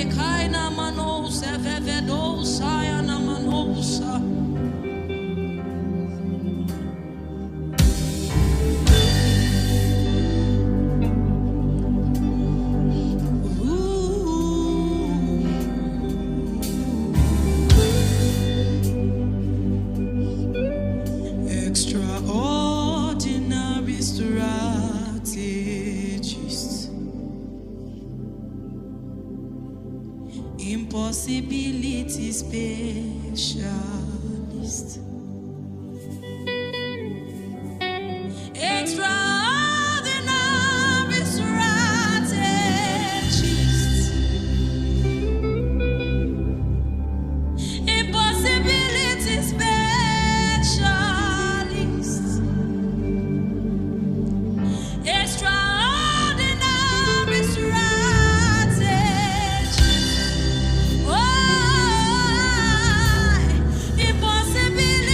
Ekaina manos evevedo sayana manosa. Extraordinary strategist, impossibility specialist, extraordinary strategist, impossibility specialist, extraordinary strategist. Oh, impossibility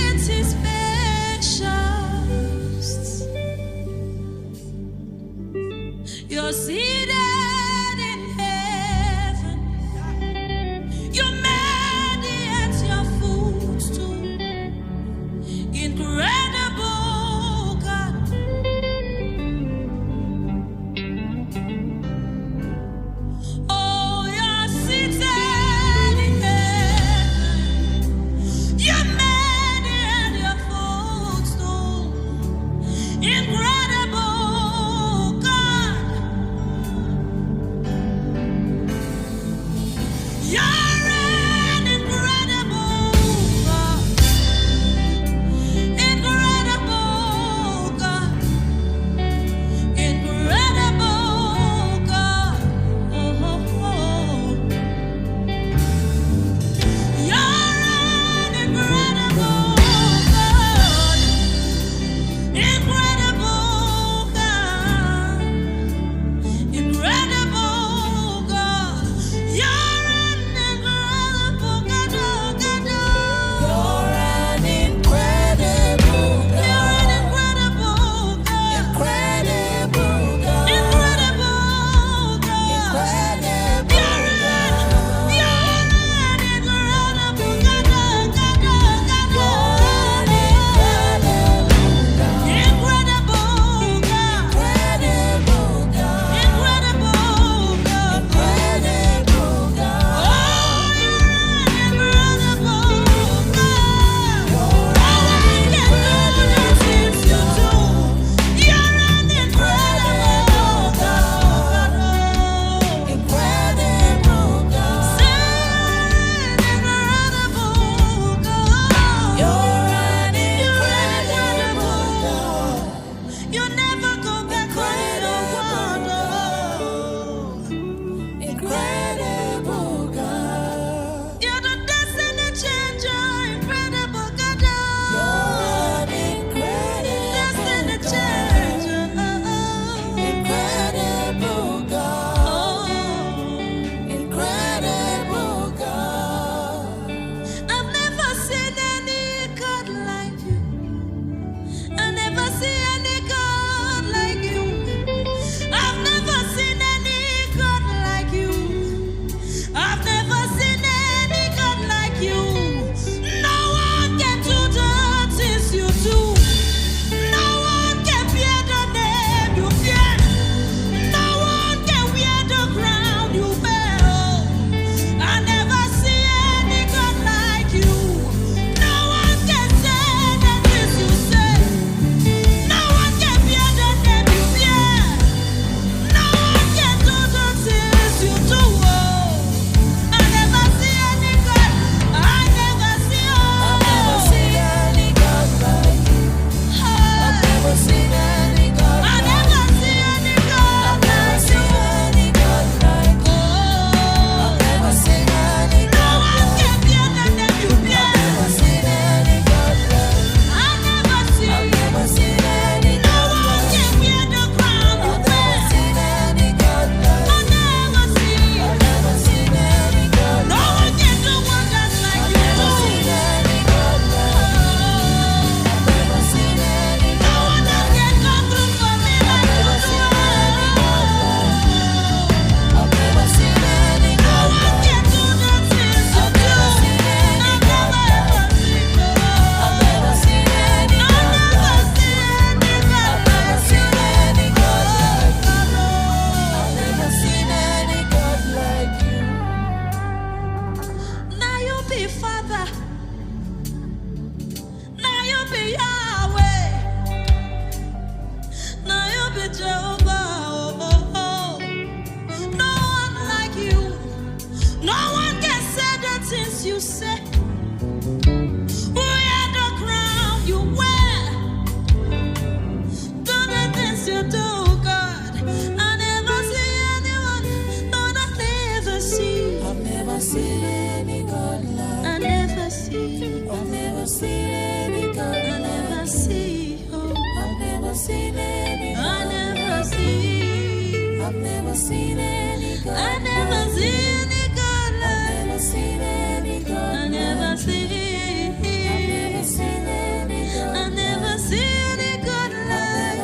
seen any God like I never see. I've never seen any God. I never see. Oh, I've never seen any God. I never see. I've never seen any God. I never seen any God like I've never seen any God. I never see. I've never seen any God. I never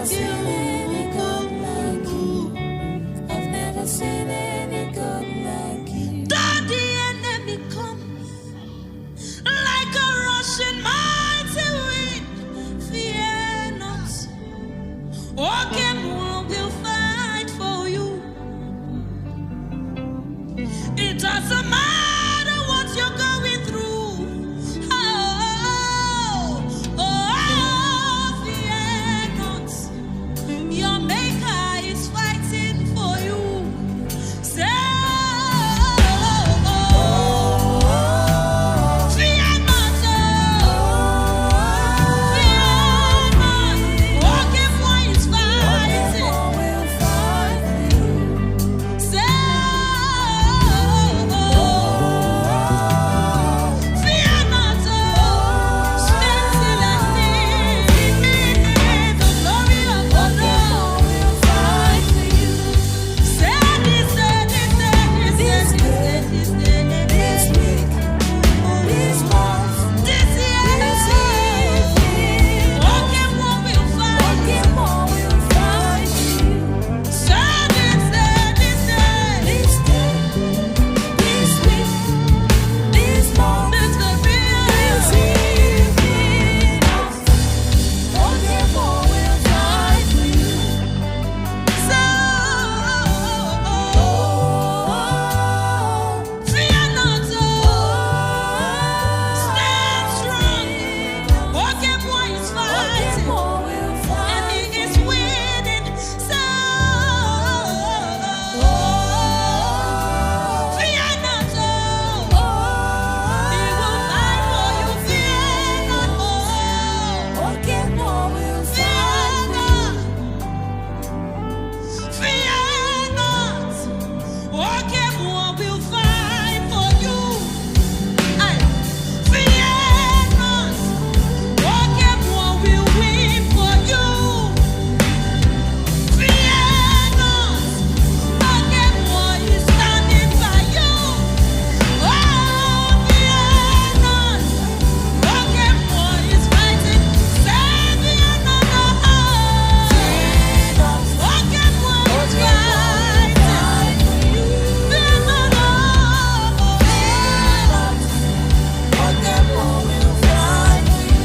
seen any God like you. I've never seen any God like you. Though the enemy comes like a rushing mighty wind, fear not. Okay, one will fight for you. It doesn't matter what you're going through. Fear not. Your maker is fighting for you. Say, fear not. Fear not. Walking one is fighting. Say, fear not. Stand still and see the glory of God. Say this, say this, say this, say this, say this, this week, this month, this year, walking one will fight. Say this, say this, say this day, this week, this month, this career, this evening, walking one will fight for you. So, fear not, stand strong. Walking one is fighting, and he is winning. So, fear not, he will fight for you. Fear not, fear not. Fear not. Okay, one will fight for you. Aye. Fear not. Okay, one will win for you. Fear not. Okay, one is standing by you. Oh, fear not. Okay, one is fighting. Say fear not. Okay, one is fighting. Fear not.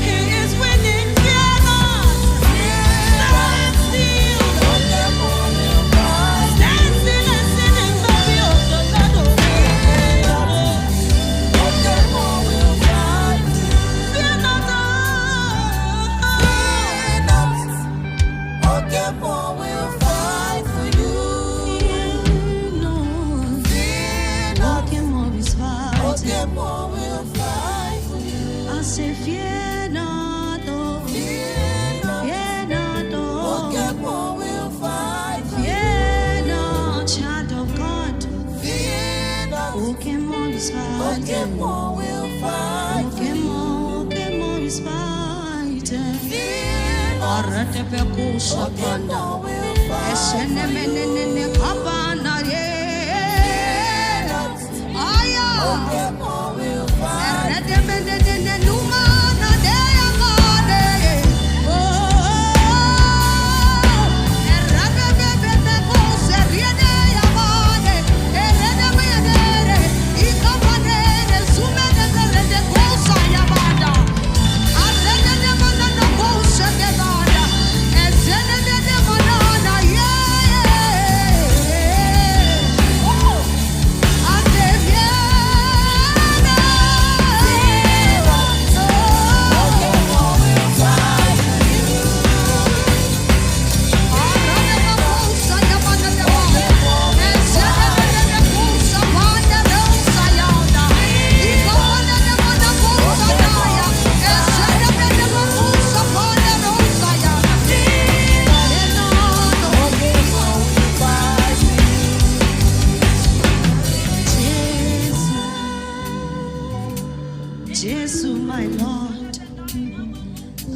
He is winning. Fear not. Stand still. Stand still and see the glory of the Lord. Fear not. I say fear not, oh, fear not, oh, fear not, child of God. Pokemon is fighting. Pokemon is fighting. Arate pekusha panda, esene menene kabana ye. Aya, arate menene numana deya kade. Arate bebe kuse riede yamane, erede meyere, ikamane sumene berede kosa yamanda. Arede de manana kose de bada, ezene de manana ye. Jesus, my Lord,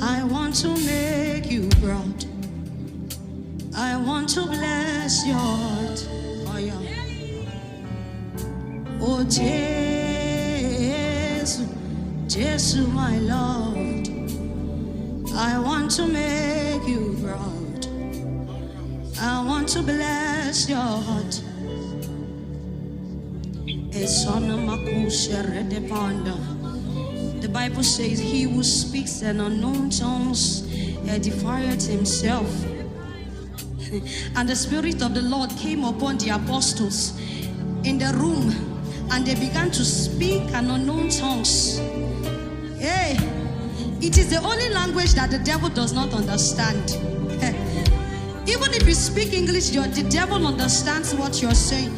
I want to make you proud. I want to bless your heart. Oh, yeah. Oh, Jesus, Jesus, my Lord, I want to make you proud. I want to bless your heart. The Bible says, he who speaks in unknown tongues edified himself. And the Spirit of the Lord came upon the apostles in the room, and they began to speak in unknown tongues. Hey, it is the only language that the devil does not understand. Even if you speak English, the devil understands what you're saying.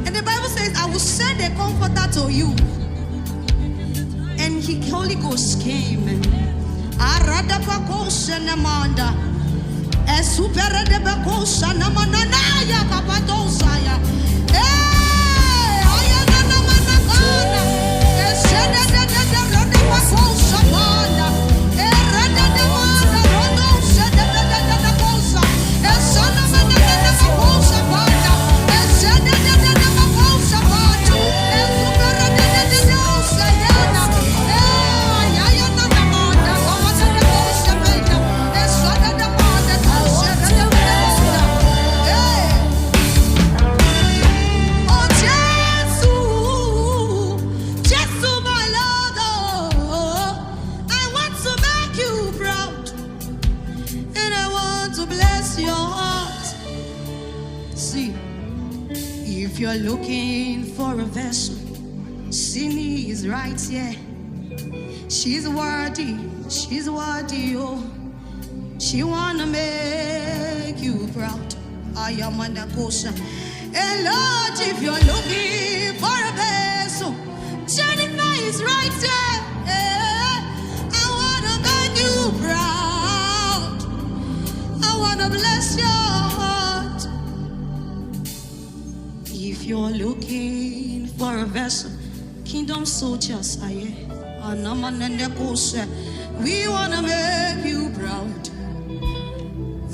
And the Bible says, I will send a comforter to you. And the Holy Ghost came. If you're looking for a vessel, SINI is right here. She's worthy, oh. She wanna make you proud. I am on the coast. And Lord, if you're looking for a vessel, Jennifer is right there. I wanna make you proud. I wanna bless your heart. If you're looking for a vessel, kingdom soldiers are here. We wanna make you proud,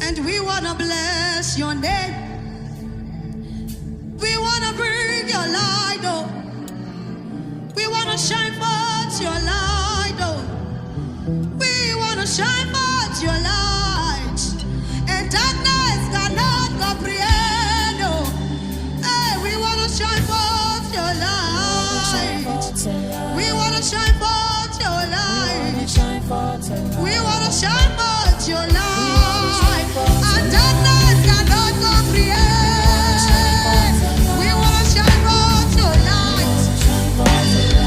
and we wanna bless your name. We wanna bring your light, oh. We wanna shine forth your light, oh. We wanna shine forth your light, and darkness cannot comprehend, oh. Hey, we wanna shine forth your light. We wanna shine forth your light. We wanna shine forth your light, and darkness cannot comprehend. We wanna shine forth your light.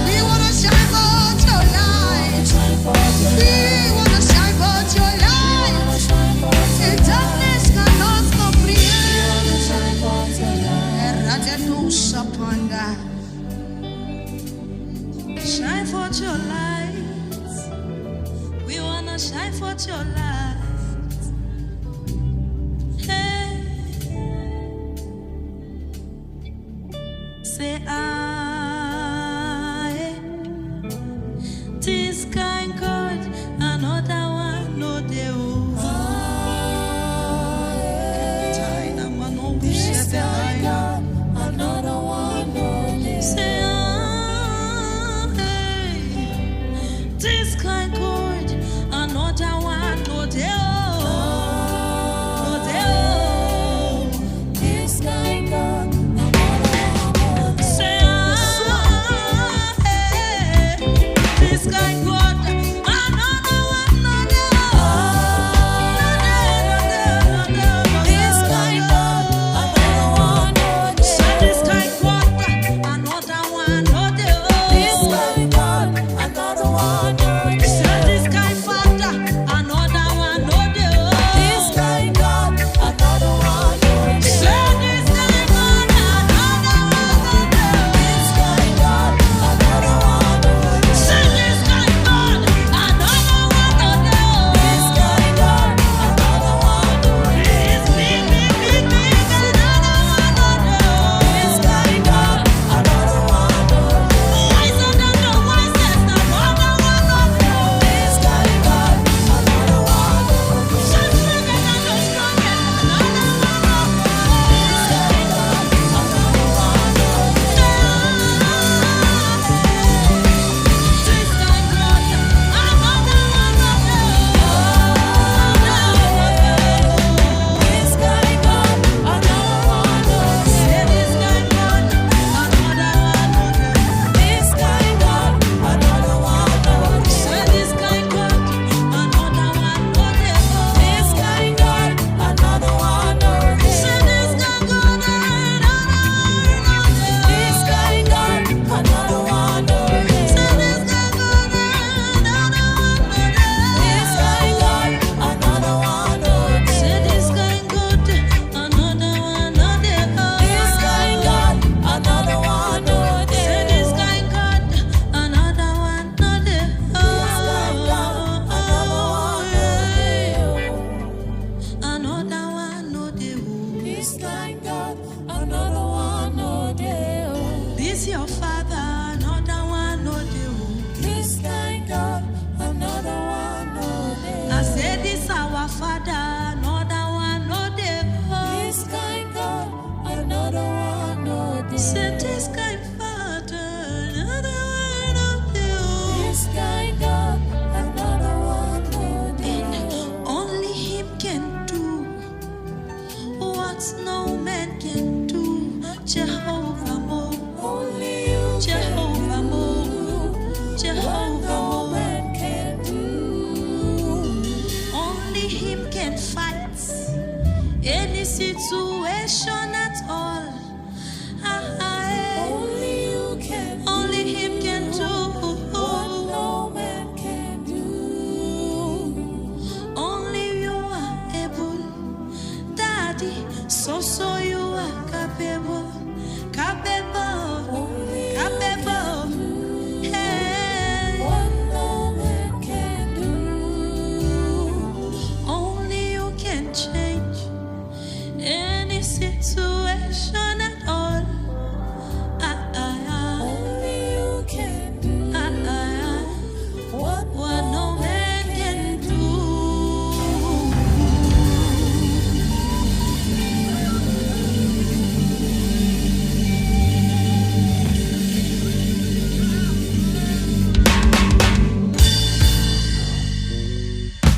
We wanna shine forth your light. We wanna shine forth your light, and darkness cannot comprehend. Shine forth your light. We wanna shine forth your light. Hey. Say I. This kind God, another one, no deal. This kind God, another one, no deal. Say this kind God, another one, no deal. No deal. This kind God, another one, no deal. Say What is God?